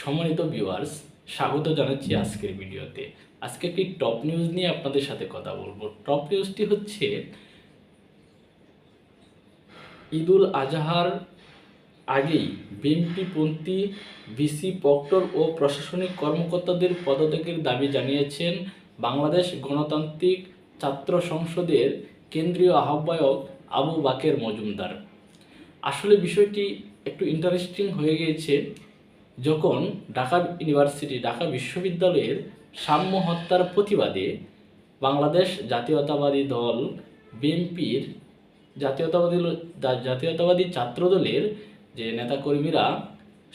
সম্মানিত ভিউয়ার্স, স্বাগত জানাচ্ছি আজকের ভিডিওতে। আজকে একটি টপ নিউজ নিয়ে আপনাদের সাথে কথা বলবো। টপ নিউজটি হচ্ছে ঈদুল আজহার আগেই বিএনপিপন্থী ভিসি প্রক্টর ও প্রশাসনিক কর্মকর্তাদের পদত্যাগের দাবি জানিয়েছেন বাংলাদেশ গণতান্ত্রিক ছাত্র সংসদের কেন্দ্রীয় আহ্বায়ক আবু বাকের মজুমদার। আসলে বিষয়টি একটু ইন্টারেস্টিং হয়ে গিয়েছে যখন ঢাকা ইউনিভার্সিটি ঢাকা বিশ্ববিদ্যালয়ের সাম্য হত্যার প্রতিবাদে বাংলাদেশ জাতীয়তাবাদী দল বিএনপির জাতীয়তাবাদী ছাত্রদলের যে নেতাকর্মীরা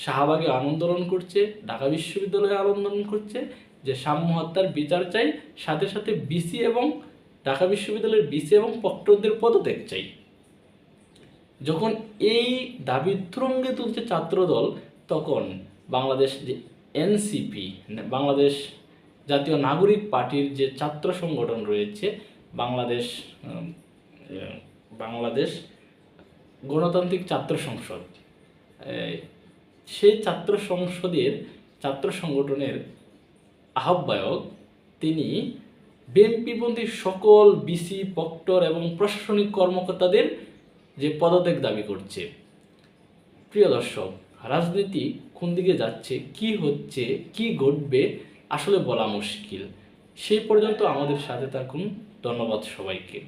শাহবাগে আন্দোলন করছে, ঢাকা বিশ্ববিদ্যালয়ে আন্দোলন করছে যে সাম্য হত্যার বিচার চাই, সাথে সাথে বিসি এবং ঢাকা বিশ্ববিদ্যালয়ের বিসি এবং প্রক্টরদের পদত্যাগ চাই। যখন এই দাবি তুঙ্গে তুলছে ছাত্রদল, তখন বাংলাদেশ যে এনসিপি, বাংলাদেশ জাতীয় নাগরিক পার্টির যে ছাত্র সংগঠন রয়েছে, বাংলাদেশ গণতান্ত্রিক ছাত্র সংসদ, সেই ছাত্র সংগঠনের আহ্বায়ক তিনি বিএনপিপন্থী সকল বিসি প্রক্টর এবং প্রশাসনিক কর্মকর্তাদের যে পদত্যাগ দাবি করছে। প্রিয় দর্শক, রাজনীতি কোন দিকে যাচ্ছে, কি হচ্ছে, কি ঘটবে আসলে বলা মুশকিল। সেই পর্যন্ত আমাদের সাথে থাকুন। ধন্যবাদ সবাইকে।